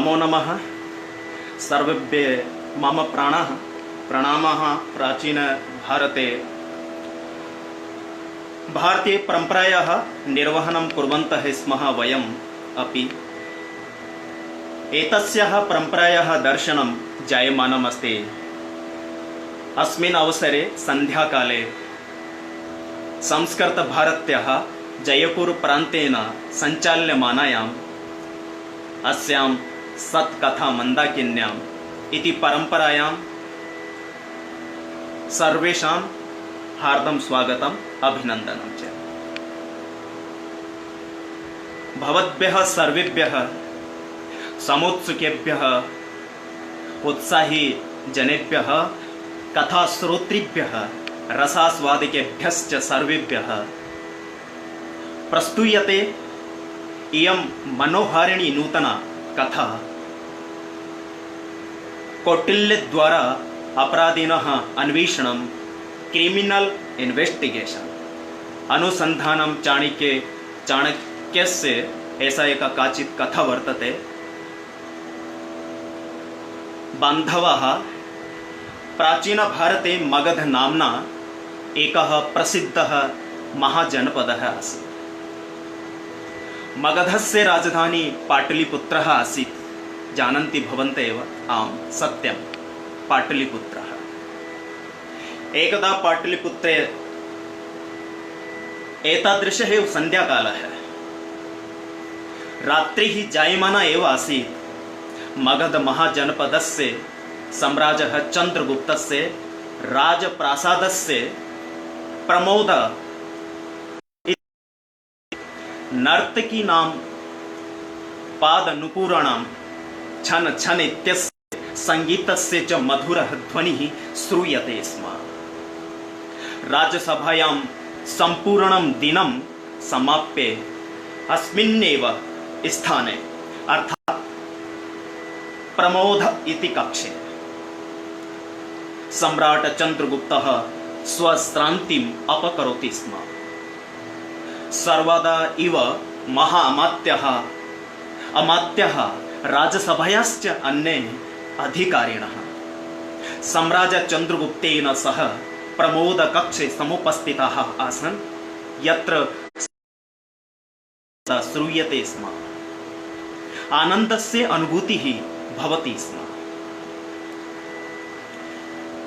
नमो नमः सर्वेभ्य मम प्राणः प्रणामः। प्राचीन भारते भारतीय परंपरायाः निर्वहनं कुर्वन्तः स्मः वयम् अपि। एतस्याः परंपरायाः दर्शनं जायमानमस्ति। अस्मिन् अवसरे सन्ध्याकाले संस्कृतभारत्याः जयपुर प्रान्तेन सञ्चाल्यमानायाम् अस्यां सत्कथा मन्दाकिन्याम् इति परंपरायां सर्वेषां हार्दं स्वागतम् अभिनन्दनं च। भवद्भ्यः सर्वेभ्यः समुत्सुकेभ्यः उत्साही जनेभ्यः कथाश्रोतृभ्यः रसास्वादिकेभ्यश्च सर्वेभ्यः प्रस्तूयते इयं मनोहारिणी नूतना कथा। कौटिल्यद्वारा अपराधिनः अन्वेषणं क्रिमिनल इन्वेस्टिगेशन अनुसंधानं चाणक्यस्य ऐसा एक काचित् कथा वर्तते। बान्धवाः, प्राचीन भारते मगध नाम्ना एकः प्रसिद्धः महाजनपदः आसीत्। मगधस्य राजधानी पाटलिपुत्रः आसीत्। जानन्ति भवन्तः एव? आम्, सत्यं, पाटलिपुत्रः। एकदा पाटलिपुत्रे एतादृशः एव सन्ध्याकालः। रात्रिः जायमाना एव आसीत्। मगध महाजनपदस्य सम्राजः चन्द्रगुप्तस्य राजप्रासादस्य प्रमोद नर्तकीनां पादनुपुराणां छन छन इत्यस्य संगीतस्य च मधुरः ध्वनिः श्रूयते स्म। राजसभायां सम्पूर्णं दिनं समाप्य अस्मिन्नेव स्थाने अर्थात् प्रमोद इति कक्षे सम्राट चन्द्रगुप्तः स्वश्रान्तिम् अपकरोति स्म। सर्वदा इव अमात्यः राजसभायाश्च अन्ये अधिकारिणः सम्राज चन्द्रगुप्तेन सह प्रमोद कक्षे समुपस्थिताः आसन्, यत्र श्रूयते स्म। आनन्दस्य अनुभूतिः भवति स्म।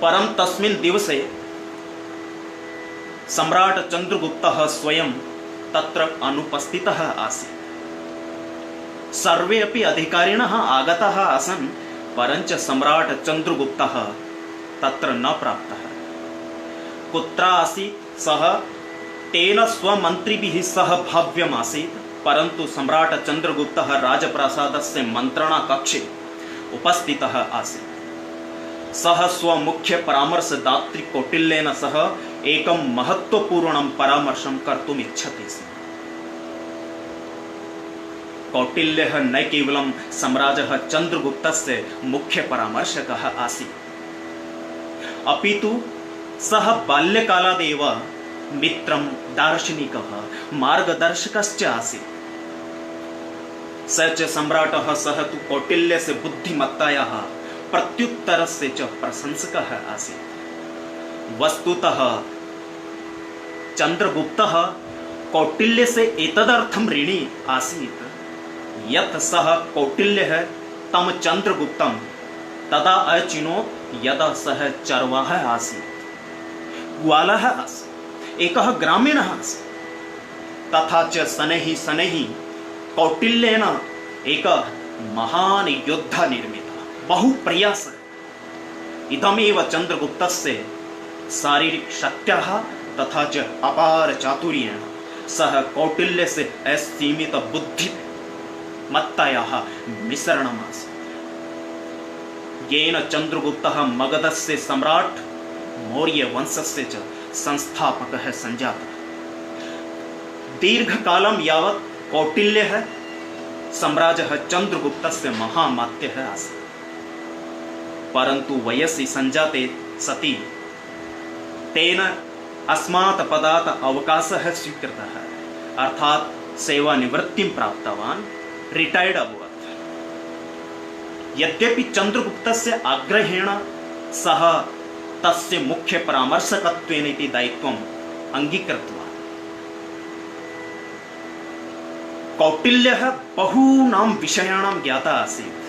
परं तस्मिन् दिवसे सम्राट चन्द्रगुप्तः स्वयं तत्र अनुपस्थितः आसीत्। सर्वे अपि अधिकारिणः आगताः आसन्, परञ्च सम्राट चन्द्रगुप्तः तत्र न प्राप्तः। कुत्र आसीत् सः? तेन स्वमन्त्रिभिः सह भाव्यम् आसीत्, परन्तु सम्राट चन्द्रगुप्तः राजप्रासादस्य मन्त्रणा कक्षे उपस्थितः आसीत्। सः स्वमुख्य परामर्शदात्री कौटिल्येन सह एकं महत्त्वपूर्णं परामर्शं कर्तुम् इच्छति स्म। कौटिल्यः न केवलं सम्राजः चन्द्रगुप्तस्य मुख्य परामर्शकः आसीत्, अपितु सः बाल्यकालादेव मित्रं, दार्शनिकः, मार्गदर्शकश्च आसीत्। स च सम्राटः सः तु कौटिल्यस्य बुद्धिमत्तायाः प्रत्युत्तरस्य च प्रशंसकः आसीत्। वस्तुतः चन्द्रगुप्तः कौटिल्यस्य एतदर्थं ऋणी आसीत् यत् सः कौटिल्यः तं चन्द्रगुप्तं तदा अचिनोत् यदा सः चरवाहः आसीत्, ग्वालः आसीत्, एकः ग्रामीणः आसीत्। तथा च शनैः शनैः कौटिल्येन एकः महान् योद्धा निर्मितः, बहु प्रयासः। इदमेव चन्द्रगुप्तस्य शारीरिकशक्त्याः तथा च अपार चातुर्येण सह कौटिल्यस्य असीमित बुद्धिमत्तायाः मिश्रणमासीत्, येन चन्द्रगुप्तः मगधस्य सम्राट् मौर्यवंशस्य च संस्थापकः सञ्जातः। दीर्घकालं यावत् कौटिल्यः सम्राजः चन्द्रगुप्तस्य महामात्यः आसीत्, परन्तु वयसि सञ्जाते सति तेन अस्मात् पदात् अवकाशः स्वीकृतः, अर्थात् सेवानिवृत्तिं प्राप्तवान्, रिटैर्ड् अभवत्। यद्यपि चंद्रगुप्तस्य आग्रहेण सः तस्य मुख्य परामर्शकत्वेन इति दायित्वम् अङ्गीकृतवान्। कौटिल्यः बहूनां विषयाणां ज्ञाता आसीत्,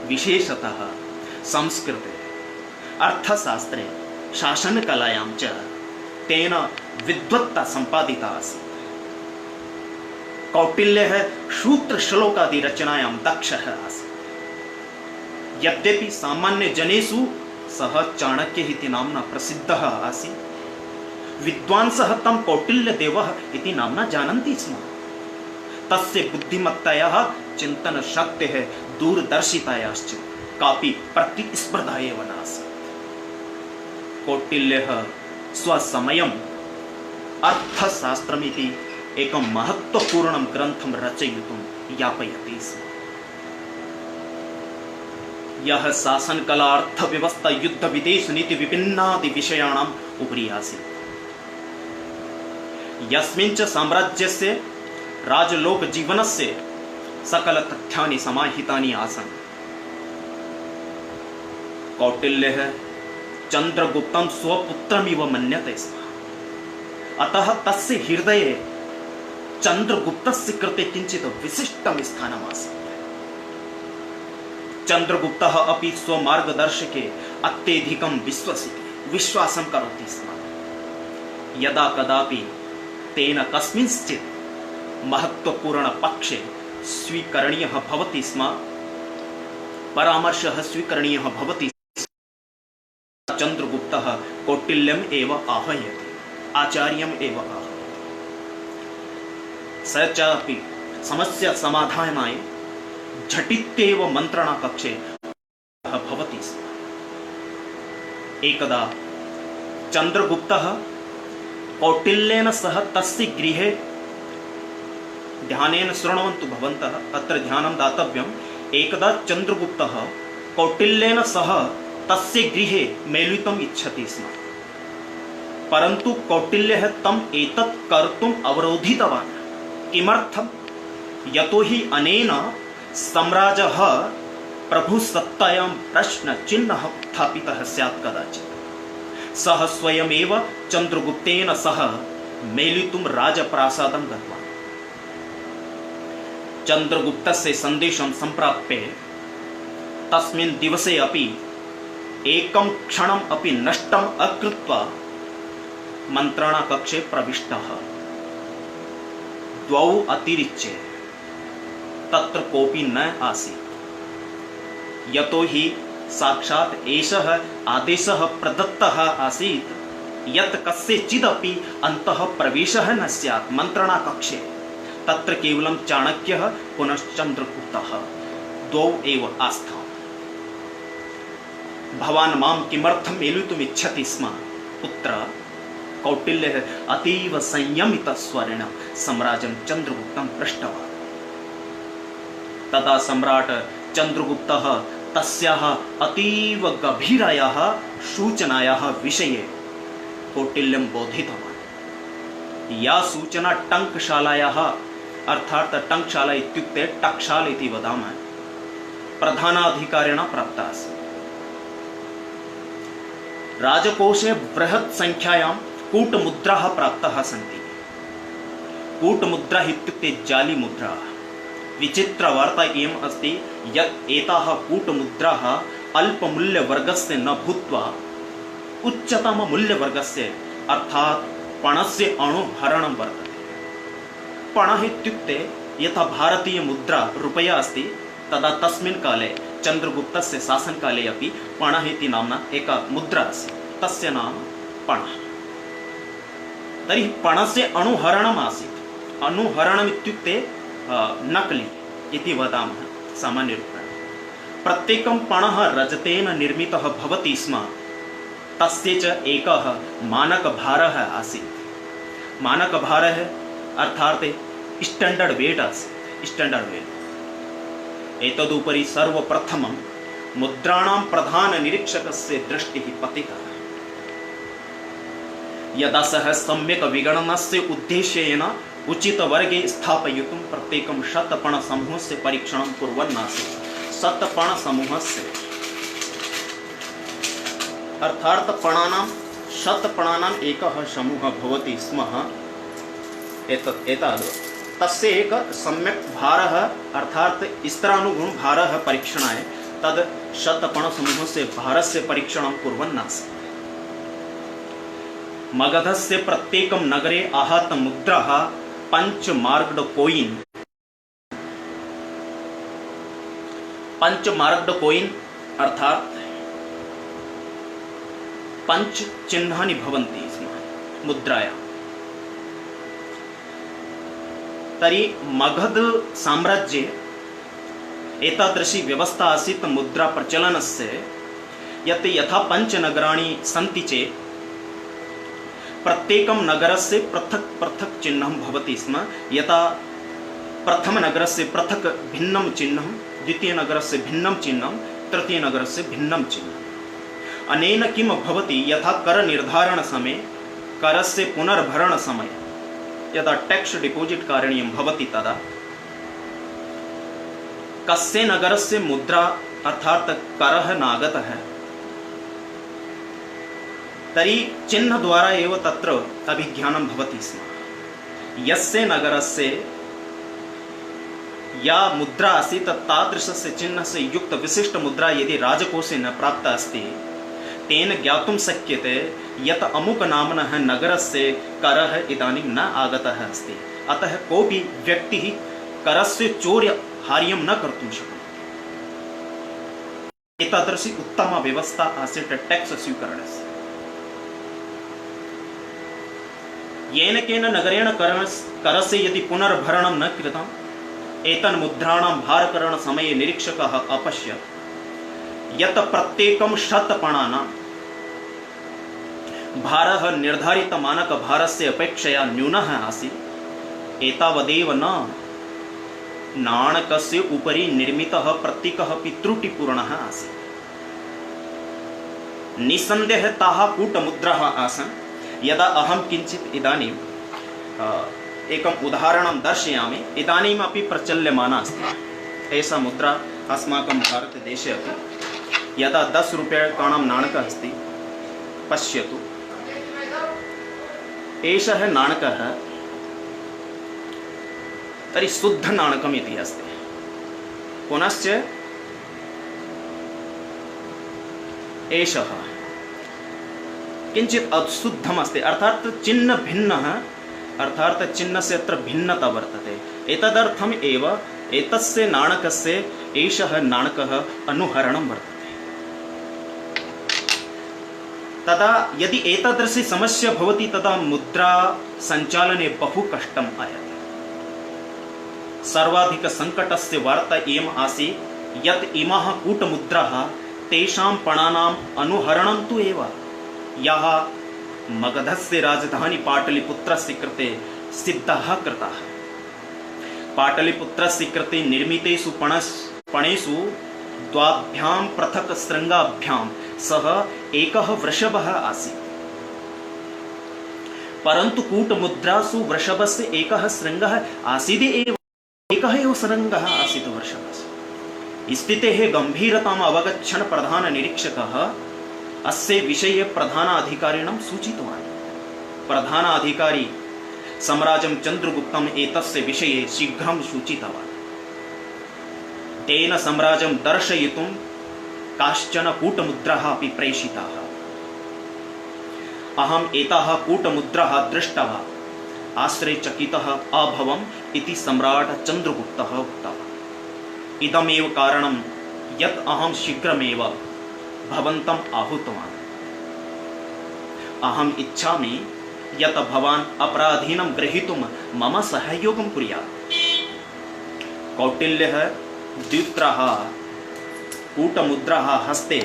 विशेषतः संस्कृते, अर्थशास्त्रे, शासनकलायां च तेन विद्वत्ता सम्पादिता आसीत्। कौटिल्यः सूत्रश्लोकादि रचनायां दक्षः आसीत्। यद्यपि सामान्यजनेषु सः चाणक्यः इति नाम्ना प्रसिद्धः आसीत्, विद्वांसः तं कौटिल्यदेवः इति नाम्ना जानन्ति स्म। तस्य बुद्धिमत्तायाः, चिन्तनशक्तेः, दूरदर्शितायाश्च कापि प्रतिस्पर्धा एव नासीत्। कौटिल्यः स्वसमयम् अर्थशास्त्रमिति एकं महत्त्वपूर्णं ग्रन्थं रचयितुं यापयति स्म। यः शासनकला, अर्थव्यवस्था, युद्ध, विदेश नीति विभिन्नादि विषयाणाम् उपरि आसीत्। यस्मिन् च साम्राज्यस्य राजलोकजीवनस्य सकलतथ्यानि समाहितानि आसन्। कौटिल्यः चन्द्रगुप्तं स्वपुत्रमिव मन्यते स्म। अतः तस्य हृदये चन्द्रगुप्तस्य कृते किञ्चित् विशिष्टं स्थानमासीत्। चन्द्रगुप्तः अपि स्वमार्गदर्शके अत्यधिकं विश्वासं करोति स्म। यदा कदापि तेन कस्मिंश्चित् महत्त्वपूर्णपक्षे स्वीकरणीयः भवति स्म, परामर्शः स्वीकरणीयः भवति, चन्द्रगुप्तः कौटिल्यम् एव आह्वयति, आचार्यम् एव आह्वयति। स च अपि समस्या समाधानाय झटित्येव मन्त्रणाकक्षे भवति स्म। एकदा चन्द्रगुप्तः कौटिल्येन सह तस्य गृहे, ध्यानेन शृण्वन्तु भवन्तः, अत्र ध्यानं दातव्यम्। एकदा चन्द्रगुप्तः कौटिल्येन सह तस्य गृहे मेलितुम् इच्छति स्म, परन्तु कौटिल्यः तम् एतत् कर्तुम् अवरोधितवान्। किमर्थम्? यतोहि अनेन सम्राजः प्रभुसत्तायां प्रश्नचिह्नः उत्थापितः स्यात् कदाचित्। सः स्वयमेव चन्द्रगुप्तेन सह मेलितुं राजप्रासादं गतवान्। चन्द्रगुप्तस्य सन्देशं सम्प्राप्य तस्मिन् दिवसे अपि एकं क्षणम् अपि नष्टम् अकृत्वा मन्त्रणाकक्षे प्रविष्टः। द्वौ अतिरिच्य तत्र कोऽपि न आसीत्, यतोहि साक्षात् एषः आदेशः प्रदत्तः आसीत् यत् कस्यचिदपि अन्तः प्रवेशः न स्यात् मन्त्रणाकक्षे। तत्र केवलं चाणक्यः पुनश्चन्द्रगुप्तः द्वौ एव आस्ताम्। भवान् मां किमर्थं मेलितुम् इच्छति स्म पुत्र? कौटिल्यः अतीव संयमितस्वरेण सम्राजं चन्द्रगुप्तं पृष्टवान्। तदा सम्राट् चन्द्रगुप्तः तस्याः अतीव गभीरायाः सूचनायाः विषये कौटिल्यं बोधितवान्। या सूचना टङ्कशालायाः, अर्थात् टङ्कशाला इत्युक्ते टक्शाल इति वदामः, प्रधानाधिकारिणा प्राप्ता आसीत्। राजकोषे बृहत् संख्यायां कूटमुद्राः प्राप्ताः सन्ति। कूटमुद्रा इत्युक्ते जालिमुद्राः। विचित्रवार्ता इयम् अस्ति यत् एताः कूटमुद्राः अल्पमूल्यवर्गस्य न भूत्वा उच्चतममूल्यवर्गस्य, अर्थात् पणस्य अणुहरणं वर्तते। पणः इत्युक्ते यथा भारतीयमुद्रा रुपया अस्ति, तदा तस्मिन् काले चन्द्रगुप्तस्य शासनकाले अपि पणः इति नाम्ना एका मुद्रा आसीत्, तस्य नाम पणः। तर्हि पणस्य अणुहरणम् आसीत्। अणुहरणम् इत्युक्ते नकली इति वदामः सामान्यरूपेण। प्रत्येकं पणः रजतेन निर्मितः भवति स्म। तस्य च एकः मानकभारः आसीत्। मानकभारः अर्थात् स्टैण्डर्ड् वेट् आसीत्, स्टैण्डर्ड् वेट्। एतदुपरि सर्वप्रथमं मुद्राणां प्रधाननिरीक्षकस्य दृष्टिः पतिता। यदा सः सम्यक् विगणनस्य उद्देश्येन उचितवर्गे स्थापयितुं प्रत्येकं शतपणसमूहस्य परीक्षणं कुर्वन् आसीत्, शतपण समूहस्य, अर्थात पणानां शतपणानाम् एकः समूहः भवति स्म। एतद् तस्य एक सम्यक् भारः अर्थात स्तरानुगुण भारः परीक्षणाय तद् शतपण समूहस्य भारस्य परीक्षणं कुर्वन् आसीत्। मगधस्य प्रत्येकं नगरे आहत मुद्राः 5 मार्क्ड कोइन, 5 मार्क्ड कोइन अर्थात 5 चिह्नानि भवन्ति स्म मुद्रायां। तर्हि मगध साम्राज्ये एतादृशी व्यवस्था आसीत् मुद्रा प्रचलनस्य, यत् यथा 5 नगराणि सन्ति चेत् प्रत्येकं नगरस्य पृथक् पृथक् चिह्नं भवति स्म। यथा प्रथमनगरस्य पृथक् भिन्नं चिह्नं, द्वितीयनगरस्य भिन्नं चिह्नं, तृतीयनगरस्य भिन्नं चिह्नम्। अनेन किं भवति, यथा करनिर्धारणसमये करस्य पुनर्भरणसमये यदा टैक्स डिपोजिट कारणीयं भवति तदा कस्य नगरस्य मुद्रा अर्थात करः नागतः, तर्हि चिह्नद्वारा एव तत्र अभिज्ञानं भवति स्म। यस्य नगरस्य या मुद्रा आसीत् तादृशस्य चिह्नस्य युक्त विशिष्ट मुद्रा यदि राजकोषे न प्राप्ता अस्ति, तेन ज्ञातुं शक्यते यत् अमुक नाम्नः नगरस्य करः इदानीं न आगतः अस्ति। अतः कोऽपि व्यक्तिः करस्य चौर्यहार्यं न कर्तुं शक्नोति। एतादृशी उत्तमा व्यवस्था आसीत् टैक्स स्वीकरणस्य। येन केन नगरेण करस्य यदि पुनर्भरणं न कृतम्, एतन्मुद्राणां भारकरणसमये निरीक्षकः अपश्यत् यत् प्रत्येकं शतपणानां भारः निर्धारितमानकभारस्य अपेक्षया न्यूनः आसीत्। एतावदेव न, नाणकस्य उपरि निर्मितः प्रतीकः अपि त्रुटिपूर्णः आसीत्। निसन्देहः ताः कूटमुद्राः आसन्। यदा अहं किञ्चित् इदानीम् एकम् उदाहरणं दर्शयामि, इदानीमपि प्रचल्यमाना अस्ति एषा मुद्रा अस्माकं भारतदेशे अपि। यदा 10 रूप्यकाणां नाणकः अस्ति, पश्यतु, एषः नाणकः तर्हि शुद्धनाणकम् इति अस्ति। पुनश्च एषः किञ्चित् अशुद्धम् अस्ति, अर्थात् चिह्न भिन्नः, अर्थात् चिह्नस्य अत्र भिन्नता वर्तते। एतदर्थम् एव एतस्य नाणकस्य एषः नाणकः अनुहरणं वर्तते। तदा यदि एतादृशी समस्या भवति तदा मुद्रा सञ्चालने बहु कष्टम् आयाति। सर्वाधिकसङ्कटस्य वार्ता इयम् आसीत् यत् इमाः कूटमुद्राः तेषां पणानाम् अनुहरणं तु एव याः मगधस्य राजधानी पाटलिपुत्रस्य कृते सिद्धाः कृताः। पाटलिपुत्रस्य कृते निर्मितेषु पणेषु द्वाभ्यां पृथक् शृङ्गाभ्यां सह एकः वृषभः आसीत्, परन्तु कूटमुद्रासु वृषभस्य एकः शृङ्गः आसीदेव, एकः एव शृङ्गः आसीत् वृषभस्य। स्थितेः गम्भीरताम् अवगच्छन् प्रधाननिरीक्षकः अस्य विषये प्रधानाधिकारिणं सूचितवान्। प्रधानाधिकारी सम्राजं चन्द्रगुप्तम् एतस्य विषये शीघ्रं सूचितवान्। तेन सम्राजं दर्शयितुं काश्चन कूटमुद्राः अपि प्रेषिताः। अहम् एताः कूटमुद्राः दृष्ट्वा आश्चर्यचकितः अभवम् इति सम्राट् चन्द्रगुप्तः उक्तवान्। इदमेव कारणं यत् अहं शीघ्रमेव भवन्तम् आहूतवान्। अहम् इच्छामि यत् भवान् अपराधीनं ग्रहीतुं मम सहयोगं कुर्यात्। कौटिल्यः द्वित्राः कूटमुद्राः हस्ते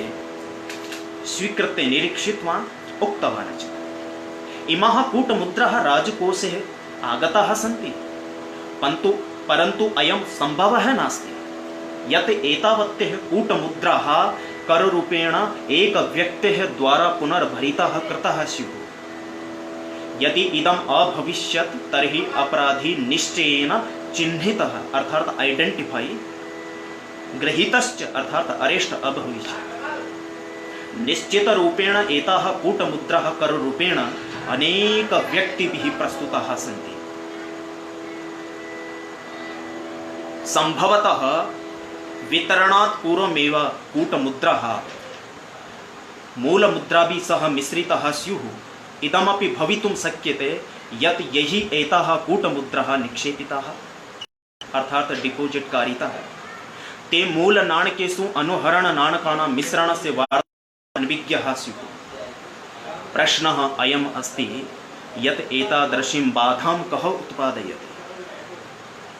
स्वीकृत्य निरीक्षितवान्, उक्तवान् च इमाः कूटमुद्राः राजकोषे आगताः सन्ति, परन्तु अयं सम्भवः नास्ति यत् एतावत्यः कूटमुद्राः कररूपेण एकव्यक्तेः द्वारा पुनर्भरिताः कृताः स्युः। यदि इदम् अभविष्यत् तर्हि अपराधी निश्चयेन चिह्नितः, अर्थात् आइडेंटिफाई गृहीतश्च अर्थात अरेस्ट अभविष्यत्। निश्चित रूपेण एताः कूटमुद्राः कररूपेण अनेक व्यक्तिभिः प्रस्तुताः सन्ति। संभवतः वितरणात् पूर्वमेव कूटमुद्राः मूलमुद्राभिः सह मिश्रिताः स्युः। इदमपि भवितुं शक्यते यत् यैः एताः कूटमुद्राः निक्षेपिताः अर्थात डिपोजिट कारिताः ते मूलनाणकेषु अनुहरणनाणकानां मिश्रणस्य अनभिज्ञः स्युः। प्रश्नः अयम् अस्ति यत् एतादृशीं बाधां कः उत्पादयति।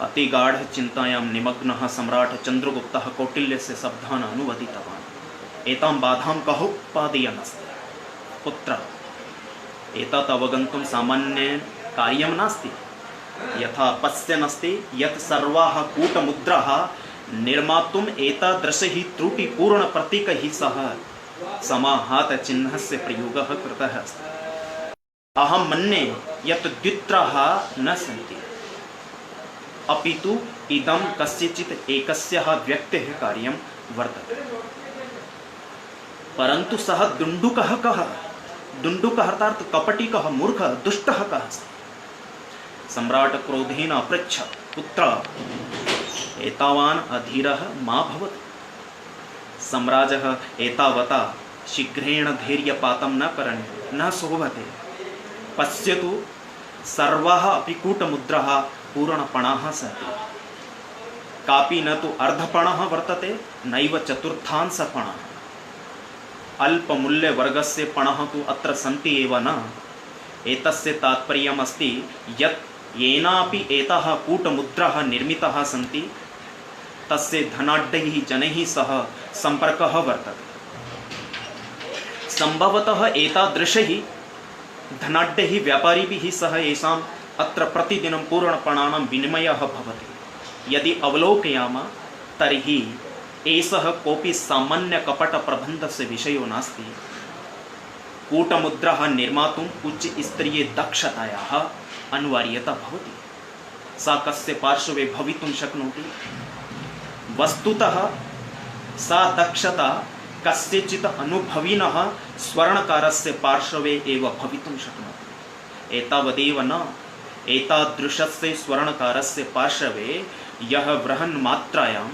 अतिगाढचिन्तायां निमग्नः सम्राट् चन्द्रगुप्तः कौटिल्यस्य शब्दान् अनुवदितवान्। एतां बाधां कः उत्पादयन् अस्ति, कुत्र? एतत् अवगन्तुं सामान्यं कार्यं नास्ति। यथा पश्यन् अस्ति यत् सर्वाः कूटमुद्राः निर्मातुम् एतादृशैः त्रुटिपूर्णप्रतीकैः सह समाहातचिह्नस्य प्रयोगः कृतः अस्ति। अहं मन्ये यत् द्वित्राः न सन्ति, अपि तु इदं कस्यचित् एकस्य व्यक्तेः कार्यं वर्तते। परन्तु सः दुण्डुकः कः? दुण्डुकः अर्थात् कपटी कः, मूर्खः, दुष्टः कः अस्ति? सम्राट् क्रोधेन अपृच्छत्, पुत्र एतावान् अधीरः मा भवतु। सम्राजः एतावता शीघ्रेण धैर्यपातं न करणीयं, न शोभते। पश्यतु सर्वाः अपि कूटमुद्राः पूर्णपणाः सन्ति। कापि न तु अर्धपणः वर्तते, नैव चतुर्थांशपणः। अल्पमूल्यवर्गस्य पणः तु अत्र सन्ति एव न। एतस्य तात्पर्यम् अस्ति यत् येनापि एताः कूटमुद्राः निर्मिताः सन्ति तस्य धनाढ्यैः जनैः सह सम्पर्कः वर्तते। संभवतः एतादृशैः धनाढ्यैः व्यापारिभिः सह येषाम् अत्र प्रतिदिनं पूर्णपणानां विनिमयः भवति। यदि अवलोकयामः तर्हि एषः कोऽपि सामान्यकपटप्रबन्धस्य विषयो नास्ति। कूटमुद्राः निर्मातुम् उच्चस्तरीयदक्षतायाः अनिवार्यता भवति। सा कस्य पार्श्वे भवितुं शक्नोति? वस्तुतः सा दक्षता कस्यचित् अनुभविनः स्वर्णकारस्य पार्श्वे एव भवितुं शक्नोति। एतावदेव न, एतादृशस्य स्वर्णकारस्य पार्श्वे यः बृहन्मात्रायां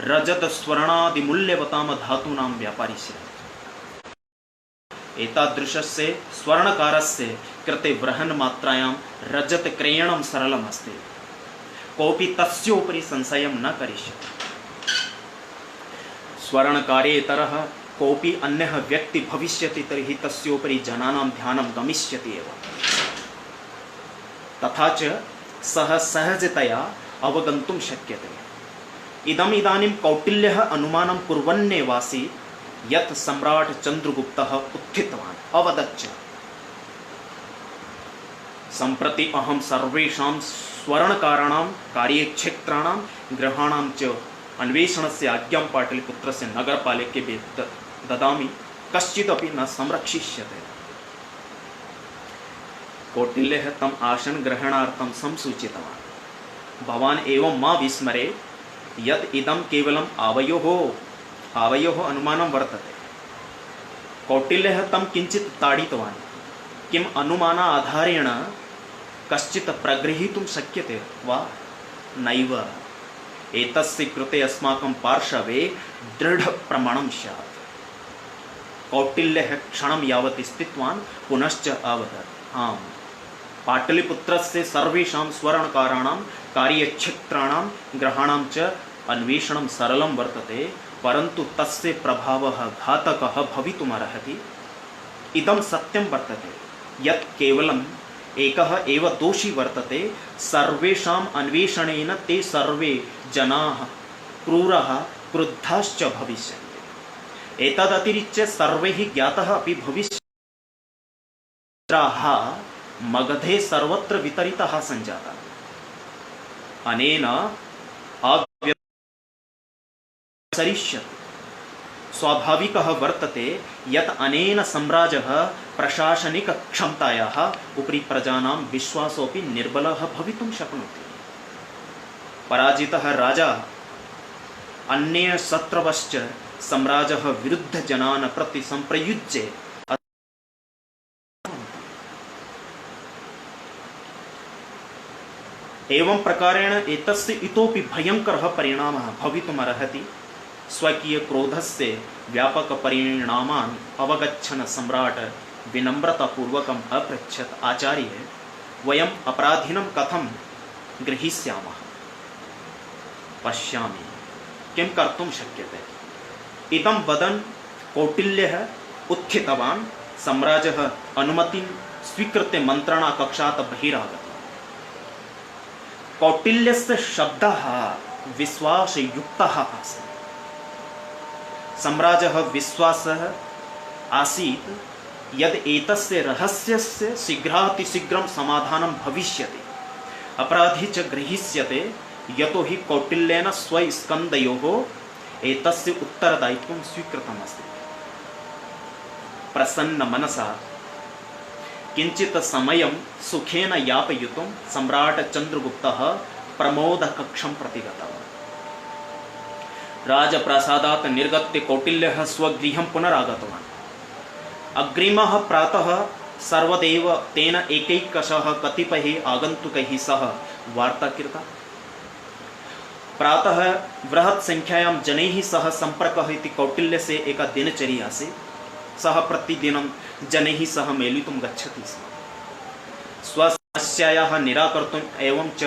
रजतस्वर्णादिमूल्यवतां धातूनां व्यापारी स्यात्, एतादृशस्य स्वर्णकारस्य कृते बृहन्मात्रायां रजतक्रयणं सरलम् अस्ति। कोऽपि तस्योपरि संशयं न करिष्यति। स्वर्णकारेतरः कोऽपि अन्यः व्यक्ति भविष्यति तर्हि तस्योपरि जनानां ध्यानं गमिष्यति एव। तथा च सः सहजतया अवगन्तुं शक्यते। इदानीं कौटिल्यः अनुमानं कुर्वन्नेवासीत् यत् सम्राट् चन्द्रगुप्तः उत्थितवान्, अवदच्च सम्प्रति अहं सर्वेषां स्वर्णकाराणां कार्यक्षेत्राणां ग्रहाणां च अन्वेषणस्य आज्ञां पाटलिपुत्रस्य नगरपालिकेभ्यः ददामि, कश्चिदपि न संरक्षिष्यते। कौटिल्यः तम् आसन् ग्रहणार्थं संसूचितवान्। भवान् एवं मा विस्मरेत् यत् इदं केवलम् आवयोः अनुमानं वर्तते। कौटिल्यः तं किञ्चित् ताडितवान्। किम् अनुमानाधारेण कश्चित् प्रगृहीतुं शक्यते वा? नैव। एतस्य कृते अस्माकं पार्श्वे दृढप्रमाणं स्यात्। कौटिल्यः क्षणं यावत् स्थितवान्, पुनश्च अवदत्, आम्, पाटलिपुत्रस्य सर्वेषां स्वर्णकाराणां कार्यक्षेत्राणां ग्रहाणां च अन्वेषणं सरलं वर्तते, परन्तु तस्य प्रभावः घातकः भवितुमर्हति। इदं सत्यं वर्तते यत् केवलम् एकः एव दोषी वर्तते। सर्वेषाम् अन्वेषणेन ते सर्वे जनाः क्रूराः क्रुद्धाश्च भविष्यन्ति। एतदतिरिच्य सर्वैः ज्ञातः अपि भविष्यन्ति। मगधे सर्वत्र वितरिताः सञ्जाताः। अनेन अव्यवसरिष्यति। स्वाभाविकः वर्तते यत् अनेन सम्राजः प्रशासनिकक्षमतायाः उपरि प्रजानां विश्वासोऽपि निर्बलः भवितुं शक्नोति। पराजितः राजा अन्ये शत्रवश्च सम्राजः विरुद्ध जनान् प्रति संप्रयुज्य एवं प्रकारेण एतस्य इतोपि भयंकरः परिणामः भवितुमर्हति। स्वकीय क्रोधस्य व्यापक परिणामान् अवगच्छन् सम्राट् विनम्रतापूर्वकम् अपृच्छत्, आचार्य वयम् अपराधिनं कथं गृहीष्यामः? पश्यामि किं कर्तुं शक्यते। इदं वदन् कौटिल्यः उत्थितवान्। सम्राजः अनुमतिं स्वीकृत्य मन्त्रणा कक्षात् बहिरागतः। कौटिल्यस्य शब्दः विश्वासयुक्तः आसीत्। सम्राजः विश्वासः आसीत् यद् एतस्य रहस्यस्य शीघ्रातिशीघ्रं समाधानं भविष्यति, अपराधी च गृहीष्यते, यतो हि कौटिल्येन स्वस्कन्धयोः एतस्य उत्तरदायित्वं स्वीकृतमस्ति। प्रसन्न मनसा किंचित समयं सुखेन यापयितुं सम्राट् चन्द्रगुप्तः प्रमोदकक्षं प्रति गतवान्। राजप्रासादात् निर्गत्य कौटिल्यः स्वगृहं पुनरागतवान्। अग्रिमः प्रातः सर्वदैव तेन एकैकशः कतिपयैः आगन्तुकैः सह वार्ता कृता। प्रातः बृहत् संख्यायां जनैः सह सम्पर्कः इति कौटिल्यस्य एका दिनचर्या आसीत्। सः प्रतिदिनं जनैः सह मेलितुं गच्छति स्म। स्वसमस्यायाः निराकर्तुम् एवं च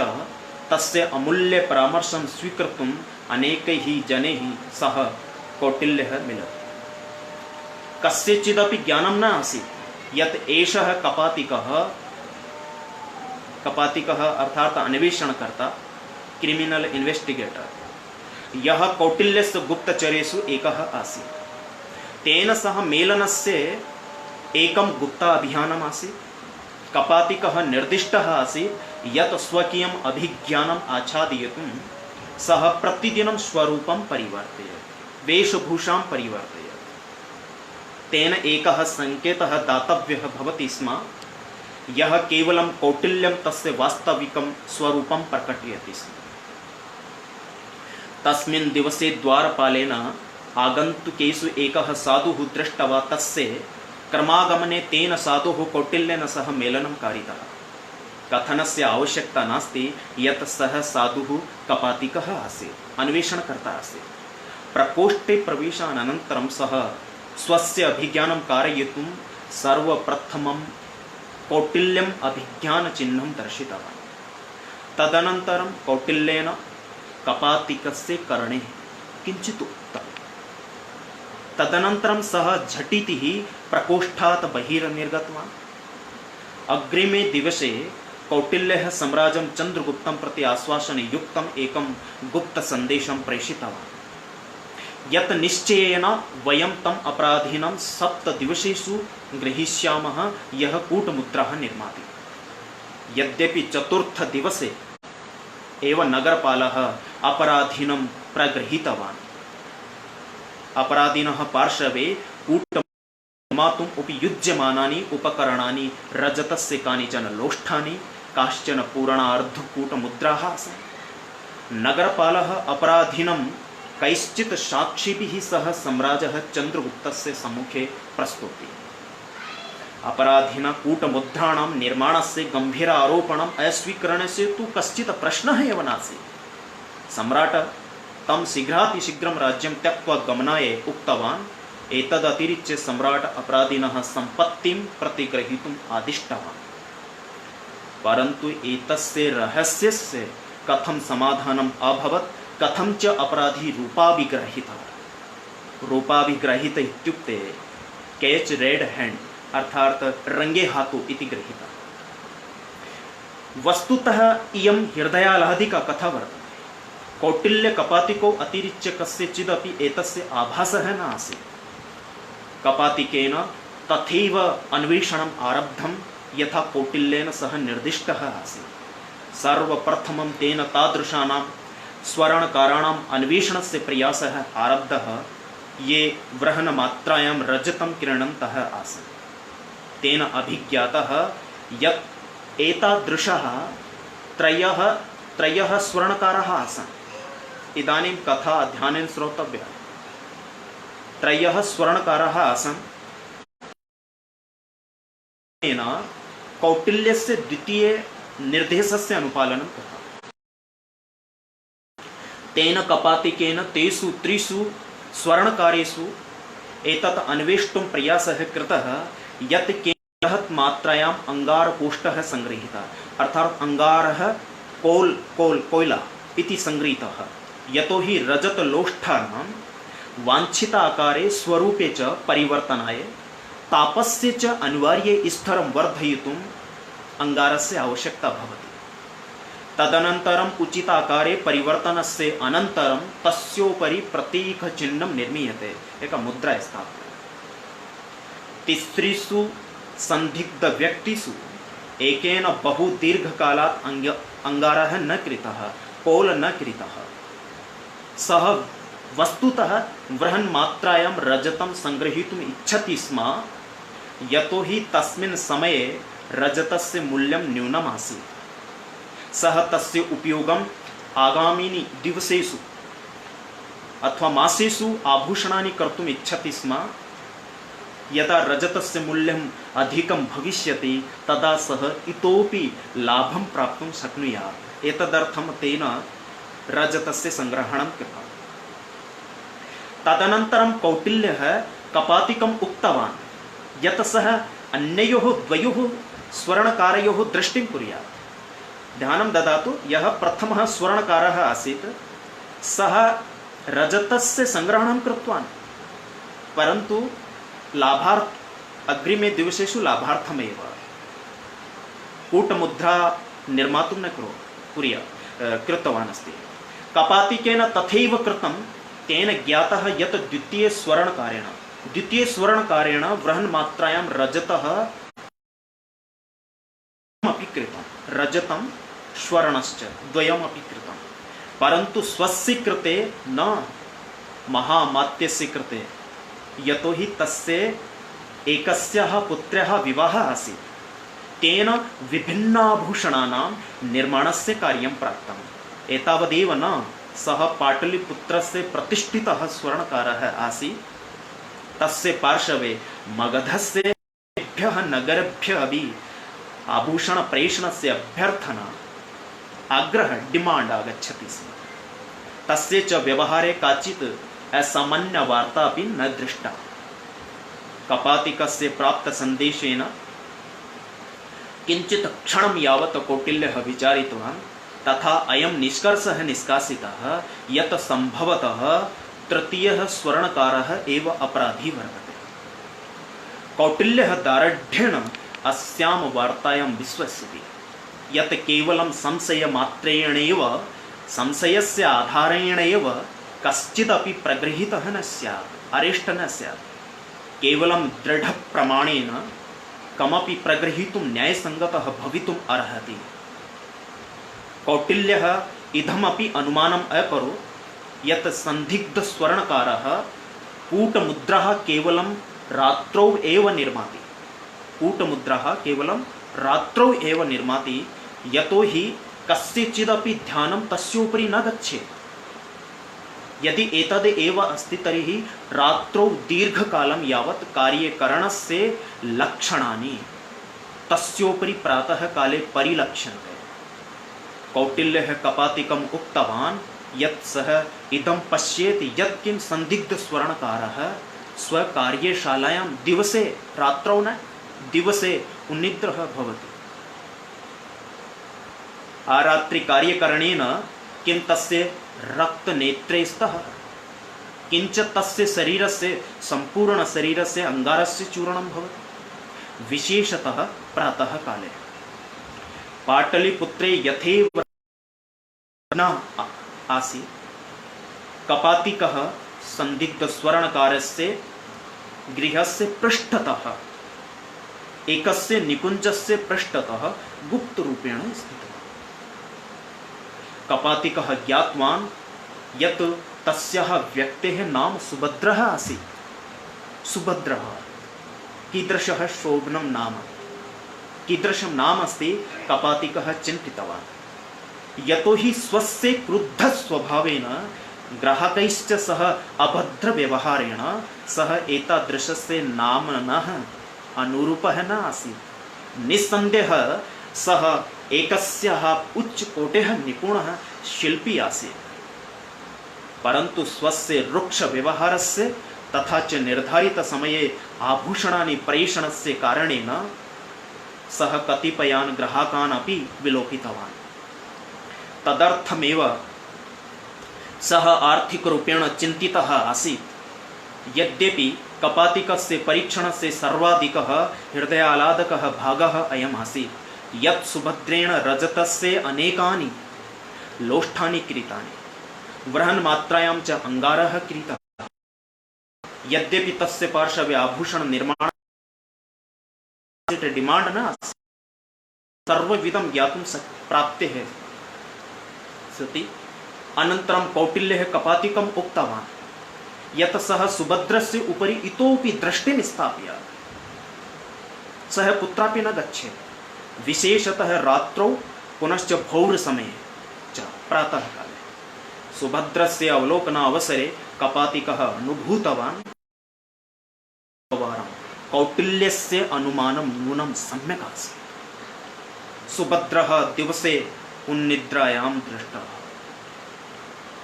तस्य अमूल्य परामर्शं स्वीकर्तुम् अनेकैः जनैः सह कौटिल्यः मिलति। कस्यचिदपि ज्ञानं न आसीत् यत् एषः कपातिकः अर्थात् अन्वेषणकर्ता, क्रिमिनल इन्वेस्टिगेटर, यः कौटिल्यस्य गुप्तचरेषु एकः आसीत्। तेन सह मेलनस्य एकं गुप्ता अभियानम् आसीत्। कपातिकः निर्दिष्टः आसीत् यत् स्वकीयम् अभिज्ञानम् आच्छादयितुं सः प्रतिदिनं स्वरूपं परिवर्तयेत्, वेशभूषां परिवर्तयेत्। तेन एकः संकेतः दातव्यः भवति स्म, यः केवलं कौटिल्यं तस्य वास्तविकं स्वरूपं प्रकटयति स्म। तस्मिन् दिवसे द्वारपालेन आगन्तुकेषु एकः साधुः दृष्ट्वा तस्य क्रमागमने तेन साधुः कौटिल्येन सह मेलनं कारितः। कथनस्य आवश्यकता नास्ति यत् सः साधुः कपातिकः आसीत्, अन्वेषणकर्ता आसीत्। प्रकोष्ठे प्रवेशानन्तरं सः स्वस्य अभिज्ञानं कारयितुं सर्वप्रथमं कौटिल्यम् अभिज्ञानचिह्नं दर्शितवान्। तदनन्तरं कौटिल्येन कपातिकस्य कर्णे किञ्चित् उक्तम्। तदनन्तरं सः झटिति प्रकोष्ठात् बहिर्निर्गतवान्। अग्रिमे दिवसे कौटिल्यः सम्राजं चन्द्रगुप्तं प्रति आश्वासनयुक्तम् एकं गुप्तसन्देशं प्रेषितवान्, यत् निश्चयेन वयं तम् अपराधिनं 7 दिवसेषु गृहीष्यामः, यः कूटमुद्राः निर्माति। यद्यपि 4th दिवसे एव नगरपालः अपराधिनं प्रगृहीतवान्। अपराधिनः पार्श्वे कूटमातुम् उपयुज्यमानानि उपकरणानि रजतस्य कानिचन लोष्ठानि, काश्चन पूर्णार्धकूटमुद्राः आसन्। नगरपालः अपराधिनं कैश्चित् साक्षिभिः सह सम्राजः चन्द्रगुप्तस्य सम्मुखे प्रस्तौति। अपराधिना कूटमुद्राणां निर्माणस्य गम्भीर आरोपणम् अस्वीकरणस्य तु कश्चित् प्रश्नः एव नासीत्। सम्राट् तं शीघ्रातिशीघ्रं राज्यं त्यक्त्वा गमनाय उक्तवान्। एतदतिरिच्य सम्राट् अपराधिनः सम्पत्तिं प्रतिग्रहीतुम् आदिष्टवान्। परन्तु एतस्य रहस्यस्य कथं समाधानम् अभवत्, कथं च अपराधी रूपाभिग्रहीतः। रूपाभिग्रहीत इत्युक्ते कैच रेड हैंड अर्थात रंगे हाथों इति गृहीतः। वस्तुतः इयं हृदयाह्लादिका कथा वर्तते। कौटिल्य कपातिको अतिरिच्य कस्यचिदपि एतस्य आभासः न आसीत्। कपातिकेन तथैव अन्वेषणम् आरब्धं यथा कौटिल्येन सह निर्दिष्टः आसीत्। सर्वप्रथमं तेन तादृशानां स्वर्णकाराणाम् अन्वेषणस्य प्रयासः आरब्धः ये वृहन्मात्रायां रजतं क्रीणन्तः आसन्। तेन अभिज्ञातः यत् एतादृशः त्रयः स्वर्णकाराः आसन्। इदानीं कथा ध्यानेन श्रोतव्या। त्रयः स्वर्णकाराः आसन्। कौटिल्यस्य द्वितीय निर्देशस्य अनुपालनं कृतम्। तेन कपातिकेन तेषु त्रिषु स्वर्णकारेषु एतत् अन्वेष्टुं प्रयासः कृतः यत् बृहत् मात्रायाम् अंगारकोष्ठः संगृहीतः, अर्थात् अंगारः कोयला इति संगृहीतः। यतो हि रजतलोष्ठानां वाञ्छित आकारे स्वरूपे च परिवर्तनाय तापस्य च अनिवार्य स्तरं वर्धयितुम् अंगारस्य आवश्यकता भवति। तदनन्तरम् उचिताकारे परिवर्तनस्य अनन्तरं तस्योपरि प्रतीकचिह्नं निर्मीयते, एका मुद्रा स्थाप्यते। तिसृषु संदिग्धव्यक्तिषु एकेन बहु दीर्घकालात् अंगारः न कृतः, कोल न कृतः। सः वस्तुतः बृहन्मात्रायां रजतं संग्रहीतुम् इच्छति स्म, यतो हि तस्मिन् समये रजतस्य मूल्यं न्यूनम् आसीत्। सः तस्य उपयोगम् आगामिनि दिवसेषु अथवा मासेषु आभूषणानि कर्तुम् इच्छति स्म। यदा रजतस्य मूल्यम् अधिकं भविष्यति तदा सः इतोपि लाभं प्राप्तुं शक्नुयात्। एतदर्थं तेन रजतस्य संग्रहणं कृतम्। तदनन्तरं कौटिल्यः कपातिकम् उक्तवान् यत् सः अन्ययोः द्वयोः स्वर्णकारयोः दृष्टिं कुर्यात्। ध्यानं ददातु, यः प्रथमः स्वर्णकारः आसीत् सः रजतस्य संग्रहणं कृतवान्, परन्तु अग्रिमे दिवसेषु लाभार्थमेव कूटमुद्रा निर्मातुं न कृतवान् अस्ति। कपातिकेन तथैव कृतं। तेन ज्ञातः यत् द्वितीय बृहन्मात्रायां रजतः अपि कृतं, रजतं स्वर्णश्च द्वयमपि कृतं, परन्तु स्वस्य कृते न, महामात्यस्य कृते। यतो हि तस्य एकस्याः पुत्र्याः विवाहः आसीत्। तेन विभिन्नाभूषणानां निर्माणस्य कार्यं प्राप्तम्। एतावदेव न, सः पाटलिपुत्रस्य प्रतिष्ठितः स्वर्णकारः आसीत्। तस्य पार्श्वे मगधस्य नगरेभ्यः अपि आभूषणप्रेषणस्य अभ्यर्थना डिमाण्ड् आगच्छति स्म। तस्य च व्यवहारे काचित् असामान्यवार्ता अपि न दृष्टा। कपातिकस्य प्राप्तसन्देशेन किञ्चित् क्षणं यावत् कौटिल्यः विचारितवान्। तथा अयं निष्कर्षः निष्कासितः यत् सम्भवतः तृतीयः स्वर्णकारः एव अपराधी वर्तते। कौटिल्यः दार्ढ्येन अस्यां वार्तायां विश्वसिति यत् केवलं संशयमात्रेणैव, संशयस्य आधारेणैव कश्चिदपि प्रगृहीतः न स्यात्, अरेष्ट न स्यात्। केवलं दृढप्रमाणेन कमपि प्रगृहीतुं न्यायसङ्गतः भवितुम् अर्हति। कौटिल्यः इदमपि अनुमानम् अकरोत् यत् संदिग्धस्वर्णकारः कूटमुद्राः केवलं रात्रौ एव निर्माति। कूटमुद्राः केवलं रात्रौ एव निर्माति, यतो हि कस्यचिदपि ध्यानं तस्योपरि न गच्छेत्। यदि एतद् एव अस्ति तर्हि रात्रौ दीर्घकालं यावत् कार्यकरणस्य लक्षणानि तस्योपरि प्रातः काले परिलक्ष्यन्ते। कौटिल्यः कपातिकम् उक्तवान् यत् सः इदं पश्येत् यत् किं संदिग्धस्वर्णकारः स्वकार्यशालायां दिवसे, रात्रौ न, दिवसे उन्निद्रः भवति। आरात्रिकार्यकरणेन किं तस्य रक्तनेत्रे स्तः, किञ्च तस्य शरीरस्य, सम्पूर्णशरीरस्य अंगारस्य चूर्णं भवति, विशेषतः प्रातः काले। पाटलिपुत्रे यथैव न आसीत्, कपातिकः संदिग्धस्वर्णकारस्य गृहस्य पृष्ठतः, एकस्य निकुञ्जस्य पृष्ठतः गुप्तरूपेण स्थितः। कपातिकः ज्ञातवान् यत् तस्याः व्यक्तेः नाम सुभद्रः आसीत्। सुभद्रः कीदृशः शोभनं नाम, कीदृशं नाम अस्ति, कपातिकः चिन्तितवान्। यतो हि स्वस्य क्रुद्धस्वभावेन ग्राहकैश्च सह अभद्रव्यवहारेण सः एतादृशस्य नाम्नः अनुरूपः न आसीत्। निस्सन्देहः सः एकस्याः उच्चकोटेः निपुणः शिल्पी आसीत्, परन्तु स्वस्य रुक्षव्यवहारस्य तथा च निर्धारितसमये आभूषणानि प्रेषणस्य कारणेन सः कतिपयान् ग्राहकान् अपि विलोकितवान्। तदर्थमेव सः आर्थिकरूपेण चिन्तितः आसीत्। यद्यपि कपातिकस्य परीक्षणस्य सर्वाधिकः हृदयाह्लादकः भागः अयम् आसीत् यत् सुभद्रेण रजतस्य अनेकानि लोष्ठानि क्रीतानि, बृहन्मात्रायां च अंगारः क्रीतः। यद्यपि तस्य पार्श्वे आभूषण निर्माण डिमांड न आसीत्, सर्वविधं ज्ञातुं प्राप्तेः सति अनन्तरं कौटिल्यः कपातिकम् उक्तवान् यत् सः सुभद्रस्य उपरि इतोपि दृष्टिं स्थाप्य सः कुत्रापि न गच्छेत्, विशेषतः रात्रौ पुनश्च भौरसमये च प्रातःकाले। सुभद्रस्य अवलोकनावसरे कपातिकः अनुभूतवान् कौटिल्यस्य अनुमानं नूनं सम्यक् आसीत्। सुभद्रः दिवसे उन्निद्रायां दृष्टः,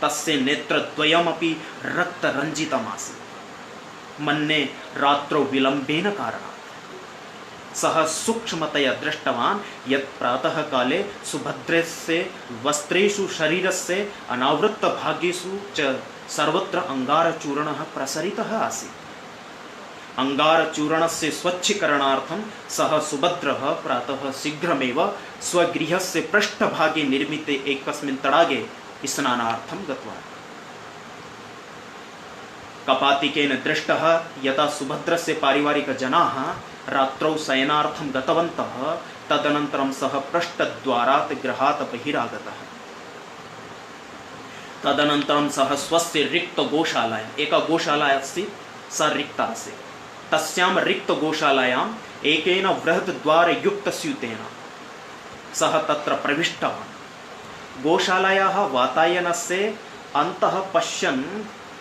तस्य नेत्रद्वयमपि रक्तरञ्जितमासीत्। मन्ये रात्रौ विलम्बेन कारणात् सः सूक्ष्मतया दृष्टवान् यत् प्रातःकाले सुभद्रस्य वस्त्रेषु शरीरस्य अनावृत्तभागेषु च सर्वत्र अंगारचूर्णः प्रसरितः आसीत्। अंगारचूर्णस्य स्वच्छीकरणार्थं सः सुभद्रः प्रातः शीघ्रमेव स्वगृहस्य पृष्ठभागे निर्मिते एकस्मिन् तडागे स्नानार्थं गतवान्। कपातिकेन दृष्टः यदा सुभद्रस्य पारिवारिकजनाः रात्रौ शयनार्थं गतवन्तः, तदनन्तरं सः पृष्ठद्वारात् गृहात् बहिरागतः। तदनन्तरं सः स्वस्य रिक्तगोशालायाम्, एका गोशाला आसीत् सा रिक्ता आसीत्, तस्यां रिक्तगोशालायाम् एकेन बृहद्द्वारयुक्तस्यूतेन सः तत्र प्रविष्टवान्। गोशालायाः वातायनस्य अन्तः पश्यन्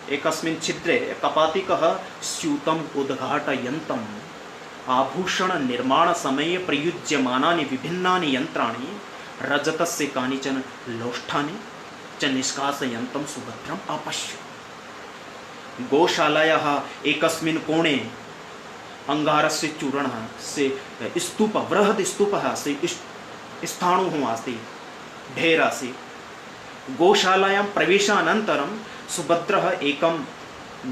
एकस्मिन् छिद्रे कपातिकः स्यूतम् उद्घाटयन्तम् आभूषण निर्माण समये प्रयुज्यमानानि विभिन्नानि यन्त्राणि, रजतस्य कानिचन लोष्ठानि च निष्कासयन्तं सुभद्रम् अपश्यत्। गोशालायाः एकस्मिन् कोणे अंगारस्य चूर्णः से स्तूप, बृहद् स्तूपः से स्थाणुः आसीत्, ढेर आसीत्। गोशालायां प्रवेशानन्तरं सुभद्रः एकं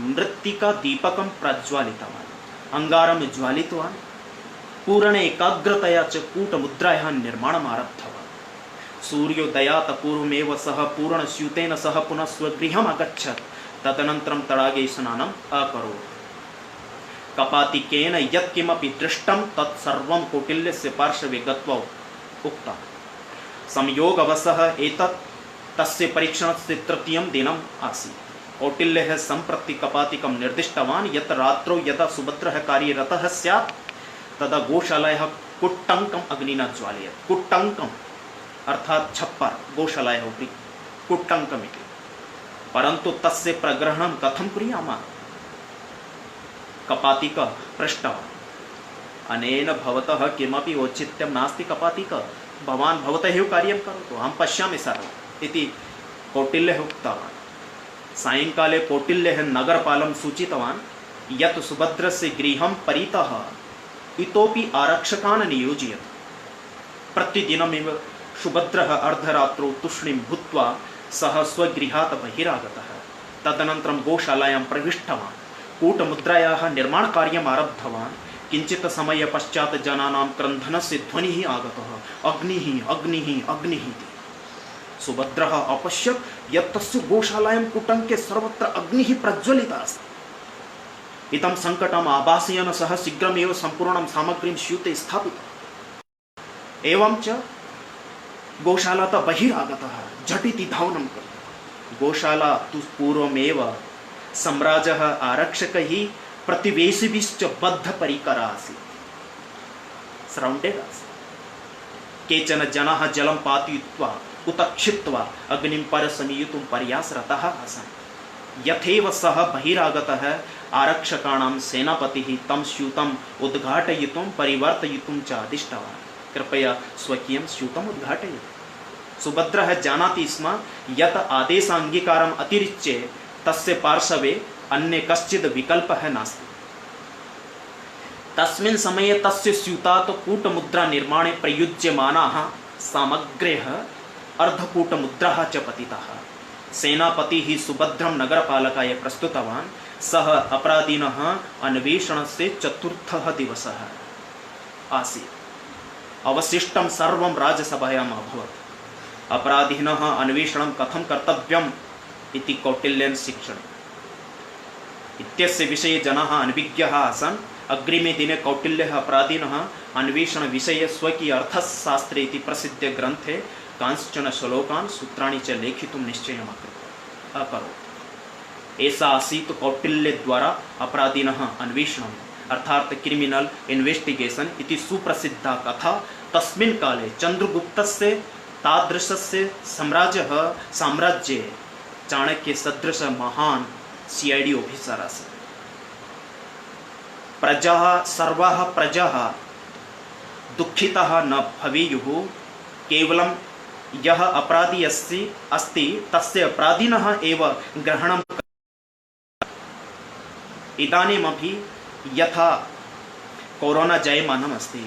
मृत्तिका दीपकं प्रज्वालितवान्, अंगारं ज्वालितवान्, पूर्ण एकाग्रतया च कूटमुद्रायाः निर्माणम् आरब्धवान्। सूर्योदयात् पूर्वमेव सः पूर्णस्यूतेन सह पुनः स्वगृहम् अगच्छत्। तदनन्तरं तडागे स्नानम् अकरोत्। कपातिकेन यत्किमपि दृष्टं तत्सर्वं कौटिल्यस्य पार्श्वे गत्वा उक्तम्। संयोगवशः एतत् तस्य परीक्षणस्य तृतीयं दिनम् आसीत्। कौटिल्यः सम्प्रति कपातिकं निर्दिष्टवान् यत् रात्रौ यदा सुभद्रः कार्यरतः स्यात् तदा गोशालायाः कुट्टङ्कम् अग्निना ज्वालयेत्। कुट्टङ्कम् अर्थात् छप्पर, गोशालायाः उपरि कुट्टङ्कम् इति। परन्तु तस्य प्रग्रहणं कथं कुर्यामः? कपातिकः पृष्टवान्। अनेन भवतः किमपि औचित्यं नास्ति कपातिक, भवान् भवतः एव कार्यं करोतु, अहं पश्यामि सर्वम् इति कौटिल्यः उक्तवान्। सायंकाले कौटिल्यः नगरपालं सूचितवान् यत् सुभद्रस्य गृहं परितः इतोपि आरक्षकान् नियोजयत्। प्रतिदिनमेव सुभद्रः अर्धरात्रौ तूष्णीं भूत्वा सः स्वगृहात् बहिरागतः। तदनन्तरं गोशालायां प्रविष्टवान्, कूटमुद्रायाः निर्माणकार्यम् आरब्धवान्। किञ्चित् समय पश्चात् जनानां क्रन्दनस्य ध्वनिः आगतः, अग्निः अग्निः अग्निः इति। सुभद्रः अपश्यत् यत् तस्य गोशालायां कुटङ्के सर्वत्र अग्निः प्रज्वलिता अस्ति। इदं सङ्कटम् आभासयन् सः शीघ्रमेव सम्पूर्णं सामग्रीं स्यूते स्थापितवान्। एवं च गोशालातः बहिरागतः, झटिति धावनं कृतवान्। गोशाला तु पूर्वमेव सम्राजः आरक्षकैः प्रतिवेशिभिश्च बद्धपरिकरा आसीत्, सरौण्डेड् आसीत्। केचन जनाः जलं पातयित्वा उत क्षिप्त्वा अग्निं परशमीयुतुं प्रयासरताः आसन्। यथेव सः बहिरागतः आरक्षकाणां सेनापतिः तं स्यूतम् उद्घाटयितुं परिवर्तयितुं च आदिष्टवान्। कृपया स्वकीयं स्यूतम् उद्घाटयतु। सुभद्रः जानाति स्म यत् आदेशाङ्गीकारम् अतिरिच्य तस्य पार्श्वे अन्य कश्चित् विकल्पः नास्ति। तस्मिन् समये तस्य स्यूतात् कूटमुद्रा निर्माणे प्रयुज्यमानाः सामग्र्यः अर्धकूटमुद्राः च पतिताः। सेनापतिः सुभद्रं नगरपालकाय प्रस्तुतवान्। सः अपराधिनः अन्वेषणस्य चतुर्थः दिवसः आसीत्। अवशिष्टं सर्वं राजसभायाम् अभवत्। अपराधिनः अन्वेषणं कथं कर्तव्यम् इति कौटिल्येन शिक्षणम् इत्यस्य विषये जनाः अनभिज्ञाः आसन्। अग्रिमे दिने कौटिल्यः अपराधिनः अन्वेषणविषये स्वकीय अर्थशास्त्रे इति प्रसिद्धे ग्रन्थे कांश्चन श्लोकान् सूत्राणि च लेखितुं निश्चयम् अकरोत्। एषा आसीत् कौटिल्यद्वारा अपराधिनः अन्वेषणम् अर्थात् क्रिमिनल इन्वेस्टिगेशन इति सुप्रसिद्धा कथा। तस्मिन् काले चन्द्रगुप्तस्य तादृशस्य साम्राज्ये चाणक्य सदृश महान् CID ऑफिसर आसीत्। प्रजाः सर्वाः प्रजाः दुःखिताः न भवेयुः। केवलं यः अपराधी अस्ति तस्य अपराधिनः एव ग्रहणं। इदानीमपि यथा कोरोना जायमानम् अस्ति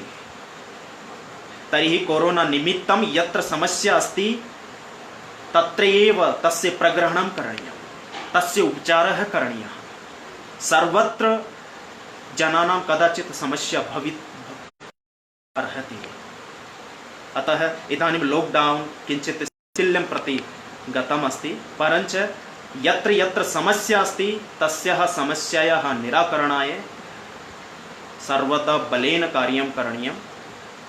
तर्हि कोरोना निमित्तं यत्र समस्या अस्ति तत्र एव तस्य प्रग्रहणं करणीयं, तस्य उपचारः करणीयः। सर्वत्र जनानां कदाचित् समस्या भवितुम् अर्हति। अतः इदानीं लॉकडाउन किञ्चित् शिथिल्यं प्रति गतम् अस्ति, परञ्च यत्र यत्र समस्या अस्ति तस्याः समस्यायाः निराकरणाय सर्वदा बलेन कार्यं करणीयम्,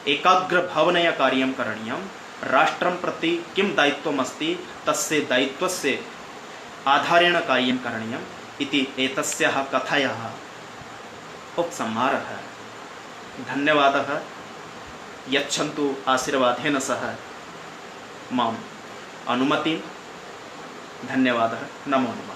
एकाग्रभावनया कार्यं करणीयं। राष्ट्रं प्रति किं दायित्वम् अस्ति तस्य दायित्वस्य आधारेण कार्यं करणीयम् इति एतस्याः कथायाः उपसंहारः। धन्यवादः। यच्छन्तु आशीर्वादेन सह माम् अनुमतिं। धन्यवादः। नमो नमः।